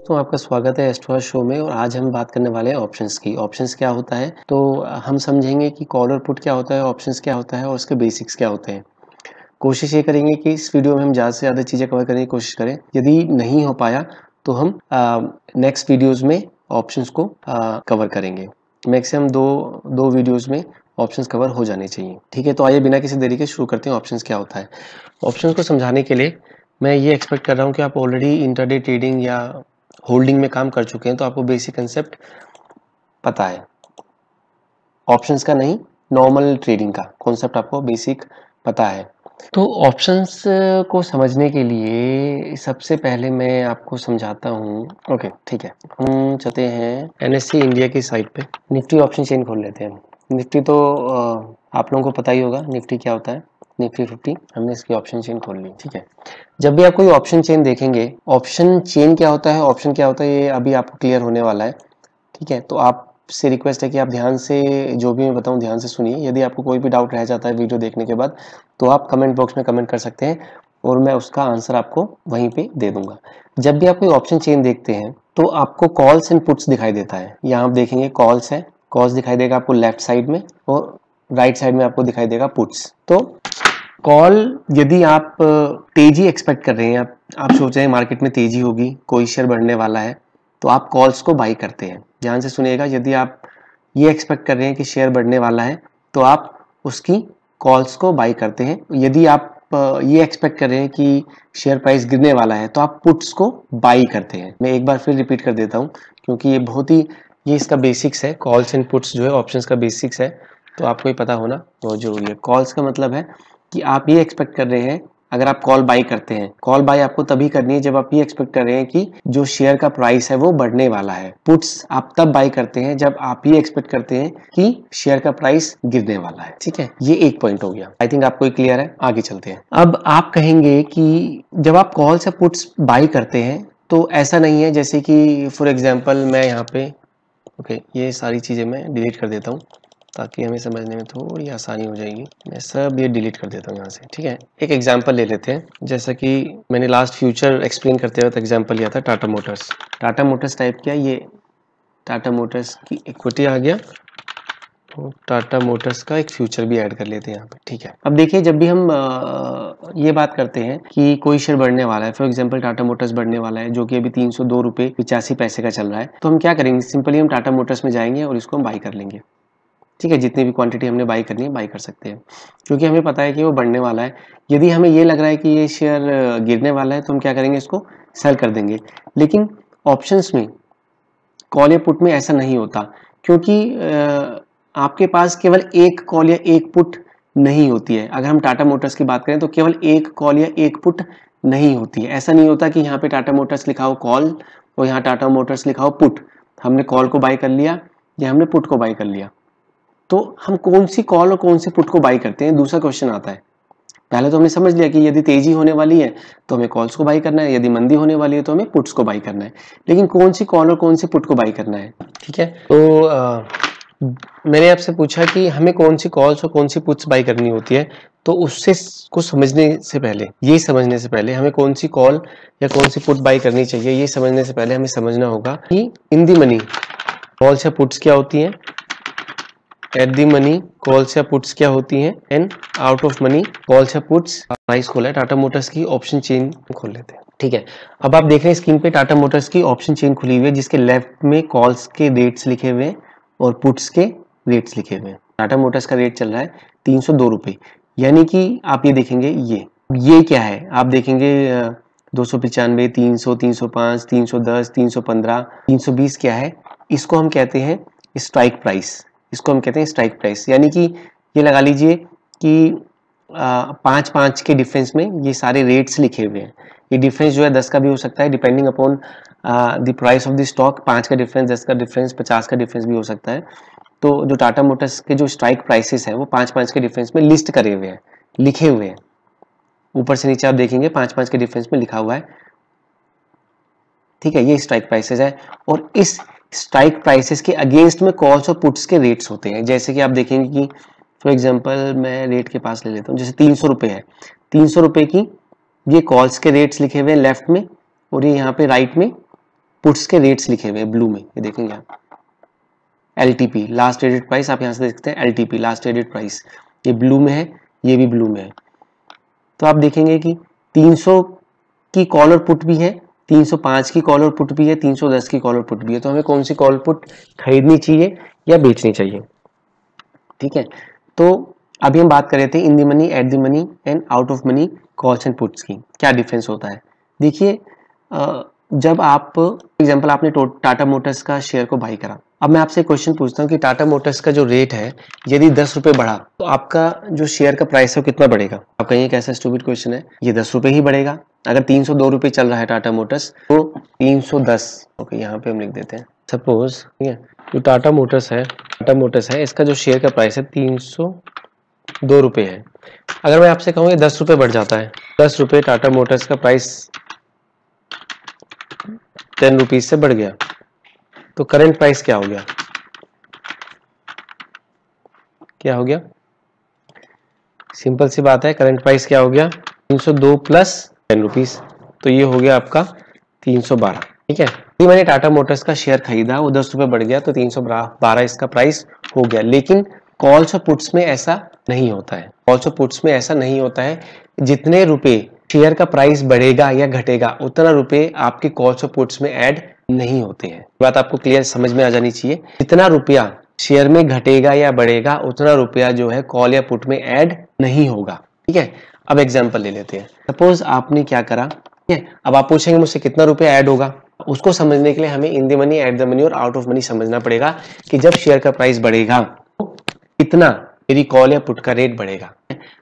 तो आपका स्वागत है एस्ट्रो शो में। और आज हम बात करने वाले हैं ऑप्शंस की। ऑप्शंस क्या होता है, तो हम समझेंगे कि कॉल और पुट क्या होता है, ऑप्शंस क्या होता है और उसके बेसिक्स क्या होते हैं। कोशिश ये करेंगे कि इस वीडियो में हम ज़्यादा से ज़्यादा चीज़ें कवर करने की कोशिश करें। यदि नहीं हो पाया तो हम नेक्स्ट वीडियोस में ऑप्शंस को कवर करेंगे। मैक्सिमम दो वीडियोस में ऑप्शंस कवर हो जाने चाहिए। ठीक है, तो आइए बिना किसी देरी के शुरू करते हैं ऑप्शंस क्या होता है। ऑप्शंस को समझाने के लिए मैं ये एक्सपेक्ट कर रहा हूँ कि आप ऑलरेडी इंट्राडे ट्रेडिंग या होल्डिंग में काम कर चुके हैं, तो आपको बेसिक कंसेप्ट पता है। ऑप्शंस का नहीं, नॉर्मल ट्रेडिंग का कॉन्सेप्ट आपको बेसिक पता है। तो ऑप्शंस को समझने के लिए सबसे पहले मैं आपको समझाता हूँ। ओके ठीक है, हम चलते हैं एनएससी इंडिया की साइट पे। निफ्टी ऑप्शन चेन खोल लेते हैं। निफ्टी तो आप लोगों को पता ही होगा निफ्टी क्या होता है। निफ्टी 50 हमने इसकी ऑप्शन चेन खोल ली। ठीक है, जब भी आप कोई ऑप्शन चेन देखेंगे, ऑप्शन चेन क्या होता है, ऑप्शन क्या होता है, ये अभी आपको क्लियर होने वाला है। ठीक है, तो आपसे रिक्वेस्ट है कि आप ध्यान से जो भी मैं बताऊं ध्यान से सुनिए। यदि आपको कोई भी डाउट रह जाता है वीडियो देखने के बाद, तो आप कमेंट बॉक्स में कमेंट कर सकते हैं और मैं उसका आंसर आपको वहीं पे दे दूंगा। जब भी आप कोई ऑप्शन चेन देखते हैं तो आपको कॉल्स एंड पुट्स दिखाई देता है। यहाँ आप देखेंगे कॉल्स है, कॉल्स दिखाई देगा आपको लेफ्ट साइड में, और राइट साइड में आपको दिखाई देगा पुट्स। तो कॉल, यदि आप तेजी एक्सपेक्ट कर रहे हैं, आप सोच रहे हैं मार्केट में तेजी होगी, कोई शेयर बढ़ने वाला है, तो आप कॉल्स को बाई करते हैं। ध्यान से सुनिएगा, यदि आप ये एक्सपेक्ट कर रहे हैं कि शेयर बढ़ने वाला है तो आप उसकी कॉल्स को बाई करते हैं। यदि आप ये एक्सपेक्ट कर रहे हैं कि शेयर प्राइस गिरने वाला है तो आप पुट्स को बाई करते हैं। मैं एक बार फिर रिपीट कर देता हूँ क्योंकि ये बहुत ही, ये इसका बेसिक्स है। कॉल्स एंड पुट्स जो है ऑप्शंस का बेसिक्स है, तो आपको ये पता होना बहुत जरूरी है। कॉल्स का मतलब है कि आप ये एक्सपेक्ट कर रहे हैं, अगर आप कॉल बाई करते हैं, कॉल बाई आपको तभी करनी है जब आप ये एक्सपेक्ट कर रहे हैं कि जो शेयर का प्राइस है वो बढ़ने वाला है। पुट्स आप तब बाई करते हैं जब आप ये एक्सपेक्ट करते हैं कि शेयर का प्राइस गिरने वाला है। ठीक है, ये एक पॉइंट हो गया। आई थिंक आपको क्लियर है। आगे चलते हैं। अब आप कहेंगे कि जब आप कॉल से पुट्स बाई करते हैं तो ऐसा नहीं है जैसे कि फॉर एग्जाम्पल मैं यहाँ पे, ओके ये सारी चीजें मैं डिलीट कर देता हूँ ताकि हमें समझने में थोड़ी आसानी हो जाएगी। मैं सब ये डिलीट कर देता हूँ यहाँ से। ठीक है, एक एग्जांपल ले लेते हैं। जैसा कि मैंने लास्ट फ्यूचर एक्सप्लेन करते वक्त एग्जांपल लिया था Tata Motors. Tata Motors type किया, ये टाटा मोटर्स की इक्विटी आ गया, तो टाटा मोटर्स का एक फ्यूचर भी ऐड कर लेते हैं यहाँ पे। ठीक है, अब देखिए जब भी हम ये बात करते हैं कि कोई शेयर बढ़ने वाला है, फॉर एग्जांपल टाटा मोटर्स बढ़ने वाला है जो कि अभी 302 रुपये 85 पैसे का चल रहा है, तो हम क्या करेंगे, सिंपली हम टाटा मोटर्स में जाएंगे और इसको हम बाई कर लेंगे। ठीक है, जितनी भी क्वांटिटी हमने बाई करनी है बाई कर सकते हैं क्योंकि हमें पता है कि वो बढ़ने वाला है। यदि हमें ये लग रहा है कि ये शेयर गिरने वाला है तो हम क्या करेंगे, इसको सेल कर देंगे। लेकिन ऑप्शंस में, कॉल या पुट में ऐसा नहीं होता क्योंकि आपके पास केवल एक कॉल या एक पुट नहीं होती है। अगर हम टाटा मोटर्स की बात करें तो केवल एक कॉल या एक पुट नहीं होती है। ऐसा नहीं होता कि यहाँ पे टाटा मोटर्स लिखा हो कॉल और यहाँ टाटा मोटर्स लिखा हो पुट। हमने कॉल को बाई कर लिया या हमने पुट को बाई कर लिया, तो हम कौन सी कॉल और कौन सी पुट को बाई करते हैं, दूसरा क्वेश्चन आता है। पहले तो हमने समझ लिया कि यदि तेजी होने वाली है तो हमें कॉल्स को बाई करना है, यदि मंदी होने वाली है तो हमें पुट्स को बाई करना है। लेकिन कौन सी कॉल और कौन सी पुट को बाई करना है, ठीक है। तो मैंने आपसे पूछा कि हमें कौन सी कॉल्स और कौन सी पुट्स बाई करनी होती है, तो उससे को समझने से पहले, ये समझने से पहले हमें कौन सी कॉल या कौन सी पुट बाई करनी चाहिए, ये समझने से पहले हमें समझना होगा कि इन दी मनी कॉल्स या पुट्स क्या होती हैं, एट दी मनी कॉल्स या पुट्स क्या होती हैं, and out of money calls या पुट्स। प्राइस खोला है टाटा मोटर्स की ऑप्शन चेन खोल लेते हैं। ठीक है, अब आप देख रहे हैं स्क्रीन पे टाटा मोटर्स की ऑप्शन चेन खुली हुई है जिसके लेफ्ट में कॉल्स के रेट्स लिखे हुए हैं और पुट्स के रेट्स लिखे हुए हैं। टाटा मोटर्स का रेट चल रहा है 302 रुपये, यानी कि आप ये देखेंगे ये क्या है, आप देखेंगे 295, 300, 305, 310, 315, 320 क्या है, इसको हम कहते हैं स्ट्राइक प्राइस। इसको हम कहते हैं स्ट्राइक प्राइस, यानी कि ये लगा लीजिए कि 5 के डिफरेंस में ये सारे रेट्स लिखे हुए हैं। ये डिफरेंस जो है 10 का भी हो सकता है, depending upon the price of the stock. 5 का डिफरेंस, 10 का डिफरेंस, 50 का डिफरेंस भी हो सकता है। तो जो टाटा मोटर्स के जो स्ट्राइक प्राइसेस है वो 5 के डिफरेंस में लिस्ट करे हुए हैं, लिखे हुए हैं। ऊपर से नीचे आप देखेंगे 5 के डिफरेंस में लिखा हुआ है। ठीक है, ये स्ट्राइक प्राइसेस है और इस स्ट्राइक प्राइसेस के अगेंस्ट में कॉल्स और पुट्स के रेट्स होते हैं। जैसे कि आप देखेंगे कि फॉर एग्जांपल मैं रेट के पास ले लेता हूँ, जैसे 300 रुपये है, 300 रुपये की ये कॉल्स के रेट्स लिखे हुए हैं लेफ्ट में और ये यहाँ पे राइट में पुट्स के रेट्स लिखे हुए हैं ब्लू में, ये देखेंगे आप। LTP लास्ट ट्रेडेड प्राइस, आप यहाँ से देखते हैं LTP लास्ट ट्रेडेड प्राइस, ये ब्लू में है, ये भी ब्लू में है। तो आप देखेंगे कि 300 की कॉल और पुट भी है, 305 की कॉल और पुट भी है, 310 की कॉल और पुट भी है। तो हमें कौन सी कॉल पुट खरीदनी चाहिए या बेचनी चाहिए, ठीक है। तो अभी हम बात कर रहे थे in the money, at the money and out of money calls and puts की क्या डिफरेंस होता है। देखिए जब आप एग्जांपल आपने टाटा मोटर्स का शेयर को बाई करा, अब मैं आपसे क्वेश्चन पूछता हूँ कि टाटा मोटर्स का जो रेट है यदि 10 रुपए बढ़ा तो आपका जो शेयर का प्राइस है वो कितना बढ़ेगा। आप कहिए कैसा स्टूपिड क्वेश्चन है, ये 10 रुपए ही बढ़ेगा। अगर 302 रुपए चल रहा है टाटा मोटर्स तो 310, ओके यहाँ पे हम लिख देते हैं सपोज, ठीक है। जो टाटा मोटर्स है इसका जो शेयर का प्राइस है 302 रुपए है। अगर मैं आपसे कहूँ 10 रुपए बढ़ जाता है, 10 रुपए टाटा मोटर्स का प्राइस 10 रुपीज से बढ़ गया, तो करंट प्राइस क्या हो गया, क्या हो गया, सिंपल सी बात है, करंट प्राइस क्या हो गया 302 प्लस 10 रुपीज, तो ये हो गया आपका 312, ठीक है। यदि मैंने टाटा मोटर्स का शेयर खरीदा, वो 10 रुपए बढ़ गया तो 312 इसका प्राइस हो गया। लेकिन कॉल्स और पुट्स में ऐसा नहीं होता है, कॉल्स और पुट्स में ऐसा नहीं होता है। जितने रुपए शेयर का प्राइस बढ़ेगा या घटेगा उतना रुपए आपके कॉल्स और पुट्स में ऐड नहीं होते हैं। बात आपको क्लियर समझ में आ जानी चाहिए। जितना रुपया शेयर में घटेगा या बढ़ेगा उतना रुपया जो है कॉल या पुट में ऐड नहीं होगा, ठीक है। अब एग्जांपल ले लेते हैं। सपोज आपने क्या करा, ठीक है। अब आप पूछेंगे मुझसे कितना रुपया ऐड होगा, उसको समझने के लिए हमें in the money, at the money और आउट ऑफ मनी समझना पड़ेगा कि जब शेयर का प्राइस बढ़ेगा तो कितना मेरी कॉल या पुट का रेट बढ़ेगा।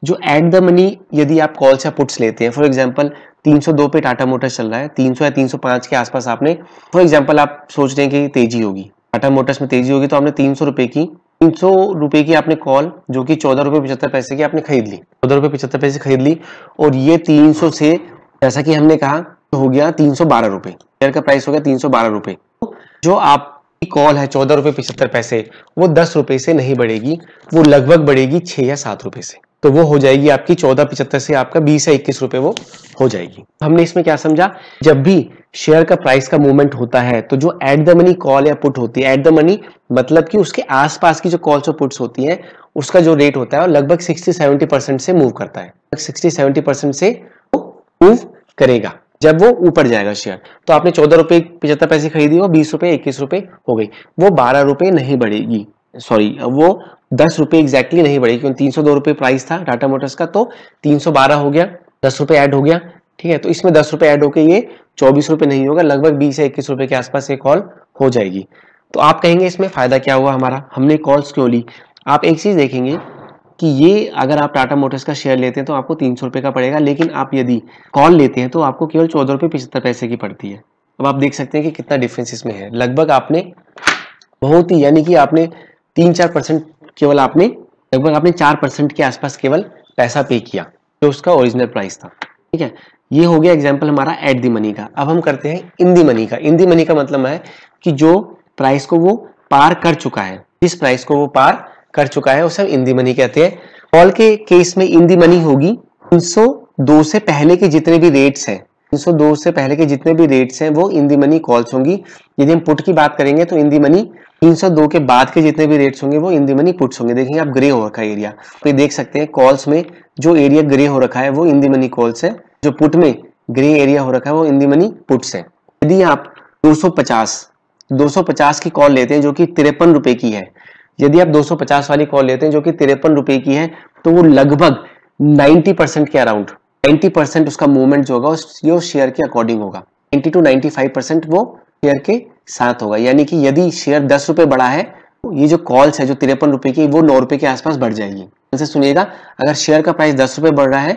जो एट द मनी यदि आप कॉल्स या पुट्स लेते हैं, फॉर एग्जांपल 302 पे टाटा मोटर्स चल रहा है, 300 या 305 के आसपास आपने, फॉर एग्जांपल आप सोच रहे हैं कि तेजी होगी, टाटा मोटर्स में तेजी होगी, तो आपने 300 रुपए की आपने कॉल जो कि 14 रुपए 75 पैसे की आपने खरीद ली, 14 रुपए 75 पैसे खरीद ली, और ये 300 से जैसा कि हमने कहा तो हो गया 312 रुपए, शेयर का प्राइस हो गया 312 रुपए। जो आपकी कॉल है 14 रुपए 75 पैसे, वो 10 रुपए से नहीं बढ़ेगी, वो लगभग बढ़ेगी 6 या 7 रुपए से, तो वो हो जाएगी आपकी 14.75 से आपका 20 या 21 रुपए वो हो जाएगी। हमने इसमें क्या समझा, जब भी शेयर का प्राइस का मूवमेंट होता है तो जो एट द मनी कॉल या पुट होती है, एट द मनी मतलब कि उसके आसपास की जो कॉल्स और पुट्स होती हैं उसका जो रेट होता है वो लगभग 60-70% से मूव करता है, 60-70% से मूव करेगा जब वो ऊपर जाएगा शेयर। तो आपने 14 रुपए 75 पैसे खरीदी, वो 20 रुपए 21 रुपए हो गई, वो 12 रुपए नहीं बढ़ेगी, सॉरी वो 10 रुपए एग्जैक्टली नहीं बढ़ेगी, क्योंकि 302 रुपए प्राइस था टाटा मोटर्स का, तो 312 हो गया, 10 रुपए ऐड हो गया, ठीक है। तो इसमें 10 रुपए ऐड होकर ये 24 रुपए नहीं होगा, लगभग 20 या 21 रुपए के आसपास ये कॉल हो जाएगी। तो आप कहेंगे इसमें फायदा क्या हुआ हमारा, हमने कॉल्स क्यों ली। आप एक चीज देखेंगे कि ये अगर आप टाटा मोटर्स का शेयर लेते हैं तो आपको 300 रुपए का पड़ेगा, लेकिन आप यदि कॉल लेते हैं तो आपको केवल 14 रुपए 75 पैसे की पड़ती है। अब आप देख सकते हैं कि कितना डिफरेंस इसमें है, लगभग आपने बहुत ही, यानी कि आपने 3-4% केवल आपने लगभग आपने 4% के आसपास केवल पैसा पे किया जो उसका ओरिजिनल प्राइस था, ठीक है। ये हो गया एग्जांपल हमारा एट दी मनी का। अब हम करते हैं इन दी मनी का। इन दी मनी का मतलब है कि जो प्राइस को वो पार कर चुका है, जिस प्राइस को वो पार कर चुका है उसे हम इन दी मनी कहते हैं। कॉल के केस में इन दी मनी होगी 302 से पहले के जितने भी रेट्स हैं, 302 से पहले के जितने भी रेट्स हैं वो इन दी मनी कॉल्स होंगी। यदि हम पुट की बात करेंगे तो इन दी मनी 302 के बाद के जितने भी रेट्स होंगे वो इन दी मनी पुट्स होंगे। देखेंगे आप ग्रे हो रखा है एरिया, तो ये देख सकते हैं कॉल्स में जो एरिया ग्रे हो रखा है वो इन दी मनी कॉल्स है, जो पुट में ग्रे एरिया हो रखा है वो इन दी मनी पुट्स है। यदि आप 250 की कॉल लेते हैं जो कि 53 रुपए की है, यदि आप 250 वाली कॉल लेते हैं जो कि 53 रुपए की है, तो वो लगभग 90% के अराउंड 90% उसका मूवमेंट जो होगा वो शेयर के अकॉर्डिंग होगा, 90 to 95% वो शेयर के साथ होगा। यानी कि यदि शेयर 10 रुपए बढ़ा है तो ये जो कॉल्स है जो 53 रुपए की वो 9 रुपए के आसपास बढ़ जाएगी। जैसे सुनिएगा, अगर शेयर का प्राइस 10 रुपए बढ़ रहा है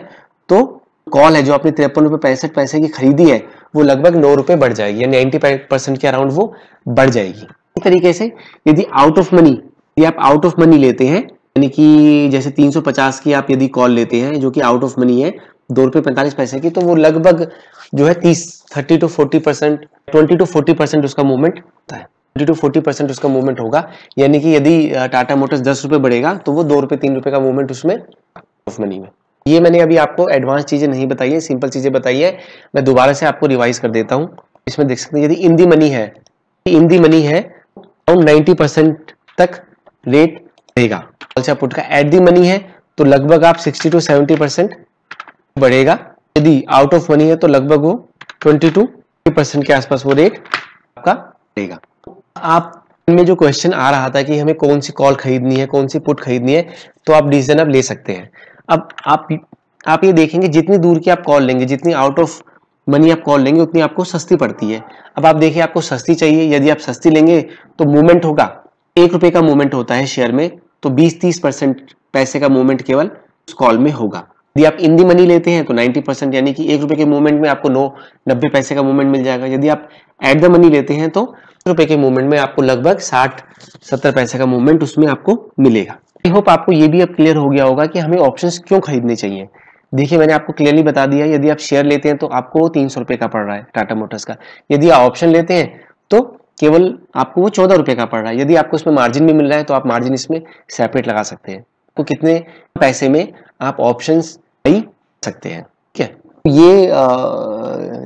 तो कॉल है जो आपने 53 रुपए 65 पैसे की खरीदी है वो लगभग 9 रुपए बढ़ जाएगी, यानी 90% के अराउंड वो बढ़ जाएगी। इस तरीके से यदि आउट ऑफ मनी, यदि आप आउट ऑफ मनी लेते हैं, यानी कि जैसे 350 की आप यदि कॉल लेते हैं जो कि आउट ऑफ मनी है 2 रुपए 45 पैसे की, तो वो लगभग जो है 30 to 40% 20 to 40% उसका मूवमेंट होता है, 20 to 40% उसका मूवमेंट होगा। यानी कि यदि टाटा मोटर्स 10 रुपए बढ़ेगा तो वो 2 रुपए 3 रुपए का मूवमेंट उसमें ऑफ मनी में। ये मैंने अभी आपको एडवांस चीजें नहीं बताई है, सिंपल चीजें बताई है। मैं दोबारा से आपको रिवाइज कर देता हूँ। इसमें देख सकते हैं यदि इन दी मनी है, अराउंड 90% तक रेट रहेगा। कॉल से पुट का एट दी मनी है तो लगभग आप 60 to 70% बढ़ेगा। यदि आउट ऑफ मनी है तो लगभग वो 20 to 30% के आसपास वो रेट आपका रहेगा। आप में जो क्वेश्चन आ रहा था कि हमें कौन सी कॉल खरीदनी है, कौन सी पुट खरीदनी है, तो आप डिसीजन अब ले सकते हैं। अब आप ये देखेंगे जितनी दूर की आप कॉल लेंगे, जितनी आउट ऑफ मनी आप कॉल लेंगे, उतनी आपको सस्ती पड़ती है। अब आप देखिए आपको सस्ती चाहिए, यदि आप सस्ती लेंगे तो मूवमेंट होगा, 1 रुपए का मूवमेंट होता है शेयर में, तो 20-30% पैसे का मूवमेंट केवल उस कॉल में होगा। यदि आप इन दी मनी लेते हैं तो 90% यानी कि 1 रुपए के मूवमेंट में आपको 90 पैसे का मूवमेंट मिल जाएगा। यदि आप एट द मनी लेते हैं तो रुपए के मूवमेंट में आपको लगभग 60-70 पैसे का मूवमेंट उसमें आपको मिलेगा। आई होप आपको ये भी अब क्लियर हो गया होगा कि हमें ऑप्शंस क्यों खरीदने चाहिए। देखिए मैंने आपको क्लियरली बता दिया, यदि आप शेयर लेते हैं तो आपको 300 रुपए का पड़ रहा है टाटा मोटर्स का। यदि आप ऑप्शन लेते हैं तो केवल आपको वो 14 रुपए का पड़ रहा है। यदि आपको इसमें मार्जिन भी मिल रहा है तो आप मार्जिन इसमें सेपरेट लगा सकते हैं। तो कितने पैसे में आप ऑप्शंस खरीद सकते हैं, ठीक है। ये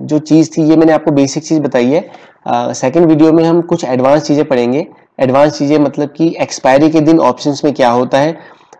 जो चीज़ थी ये मैंने आपको बेसिक चीज़ बताई है। सेकंड वीडियो में हम कुछ एडवांस चीज़ें पढ़ेंगे। एडवांस चीज़ें मतलब कि एक्सपायरी के दिन ऑप्शंस में क्या होता है,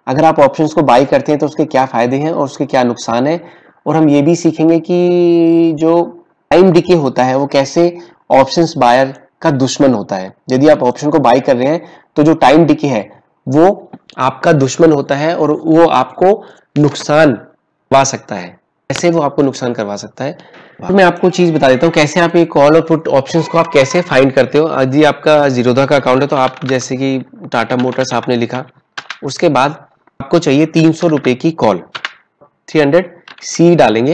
अगर आप ऑप्शंस को बाई करते हैं तो उसके क्या फ़ायदे हैं और उसके क्या नुकसान है। और हम ये भी सीखेंगे कि जो टाइम डिके होता है वो कैसे ऑप्शंस बायर का दुश्मन होता है। यदि आप ऑप्शन को बाई कर रहे हैं तो जो टाइम डिके है वो आपका दुश्मन होता है और वो आपको नुकसान करवा सकता है। कैसे वो आपको नुकसान करवा सकता है, तो मैं आपको चीज बता देता हूँ कैसे आप ये कॉल और पुट ऑप्शंस को आप कैसे फाइंड करते हो। यदि आपका जीरोधा का अकाउंट है तो आप जैसे कि टाटा मोटर्स आपने लिखा, उसके बाद आपको चाहिए 300 रुपए की कॉल, 300 सी डालेंगे,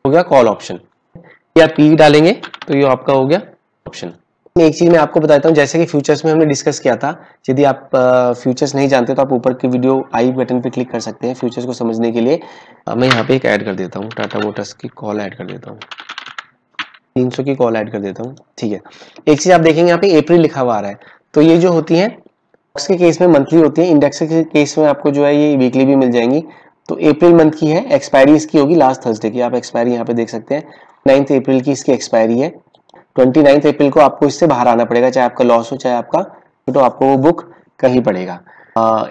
हो गया कॉल ऑप्शन, या पी डालेंगे तो ये आपका हो गया ऑप्शन। एक चीज मैं आपको बताता हूँ, जैसे कि फ्यूचर्स में हमने डिस्कस किया था, यदि आप फ्यूचर्स नहीं जानते तो आप ऊपर की वीडियो आई बटन पे क्लिक कर सकते हैं फ्यूचर्स को समझने के लिए। मैं यहाँ पे एक ऐड कर देता हूँ, टाटा मोटर्स की कॉल ऐड कर देता हूँ, 300 की कॉल ऐड कर देता हूँ, ठीक है। एक चीज आप देखेंगे यहाँ पे अप्रैल लिखा हुआ आ रहा है, तो ये जो होती है बॉक्स के केस में मंथली होती है, इंडेक्स के केस में आपको जो है ये वीकली भी मिल जाएंगी। तो अप्रैल मंथ की है, एक्सपायरी इसकी होगी लास्ट थर्सडे की, आप एक्सपायरी यहाँ पे देख सकते हैं 9 अप्रैल की इसकी एक्सपायरी है। 29 अप्रैल को आपको इससे बाहर आना पड़ेगा, चाहे आपका लॉस हो चाहे आपका, तो आपको वो बुक करनी पड़ेगा।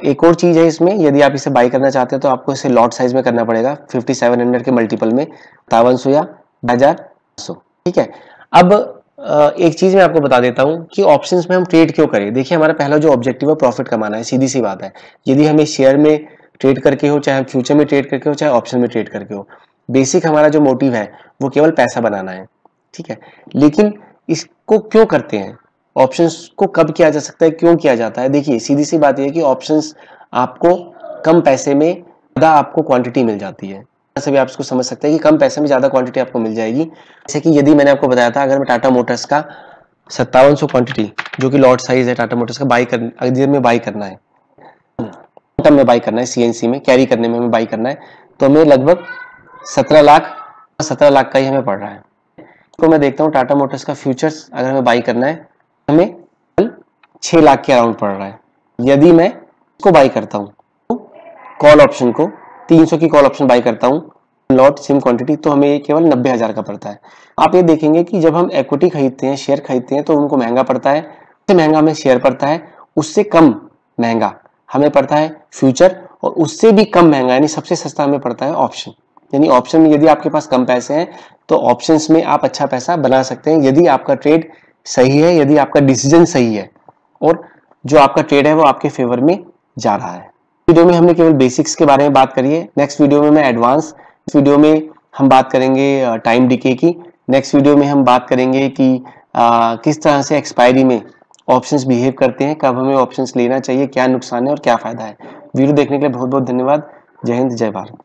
एक और चीज है इसमें, यदि आप इसे बाई करना चाहते हैं तो आपको इसे लॉट साइज में करना पड़ेगा 5700 के मल्टीपल में, 5700 या 2500, ठीक है। अब एक चीज मैं आपको बता देता हूं कि ऑप्शंस में हम ट्रेड क्यों करें। देखिए हमारा पहला जो ऑब्जेक्टिव है प्रॉफिट कमाना है, सीधी सी बात है। यदि हमें शेयर में ट्रेड करके हो, चाहे फ्यूचर में ट्रेड करके हो, चाहे ऑप्शन में ट्रेड करके हो, बेसिक हमारा जो मोटिव है वो केवल पैसा बनाना है, ठीक है। लेकिन इसको क्यों करते हैं, ऑप्शंस को कब किया जा सकता है, क्यों किया जाता है। देखिए सीधी सी बात यह है कि ऑप्शंस आपको कम पैसे में ज्यादा आपको क्वांटिटी मिल जाती है। ऐसे भी आप इसको समझ सकते हैं कि कम पैसे में ज्यादा क्वांटिटी आपको मिल जाएगी। जैसे कि यदि मैंने आपको बताया था, अगर मैं टाटा मोटर्स का 5700 क्वांटिटी जो कि लॉट साइज है टाटा मोटर्स का बाई करना है, टर्म में बाई करना है, सीएनसी में कैरी करने में हमें बाई करना है, तो हमें लगभग 17 लाख का ही हमें पड़ रहा है। तो मैं देखता हूँ टाटा मोटर्स का फ्यूचर्स अगर हमें बाई करना है हमें 6 लाख के अराउंड पड़ रहा है। यदि मैं इसको बाई करता हूँ तो कॉल ऑप्शन को 300 की कॉल ऑप्शन बाई करता हूँ लॉट सेम क्वांटिटी, तो हमें ये केवल 90,000 का पड़ता है। आप ये देखेंगे कि जब हम इक्विटी खरीदते हैं, शेयर खरीदते हैं, तो उनको महंगा पड़ता है, उससे महंगा हमें शेयर पड़ता है, उससे कम महंगा हमें पड़ता है फ्यूचर, और उससे भी कम महंगा यानी सबसे सस्ता हमें पड़ता है ऑप्शन। यानी ऑप्शन में यदि आपके पास कम पैसे हैं तो ऑप्शंस में आप अच्छा पैसा बना सकते हैं, यदि आपका ट्रेड सही है, यदि आपका डिसीजन सही है और जो आपका ट्रेड है वो आपके फेवर में जा रहा है। वीडियो में हमने केवल बेसिक्स के बारे में बात करी है, नेक्स्ट वीडियो में मैं एडवांस, वीडियो में हम बात करेंगे टाइम डिके की, नेक्स्ट वीडियो में हम बात करेंगे कि किस तरह से एक्सपायरी में ऑप्शंस बिहेव करते हैं, कब हमें ऑप्शंस लेना चाहिए, क्या नुकसान है और क्या फायदा है। वीडियो देखने के लिए बहुत बहुत धन्यवाद। जय हिंद, जय भारत।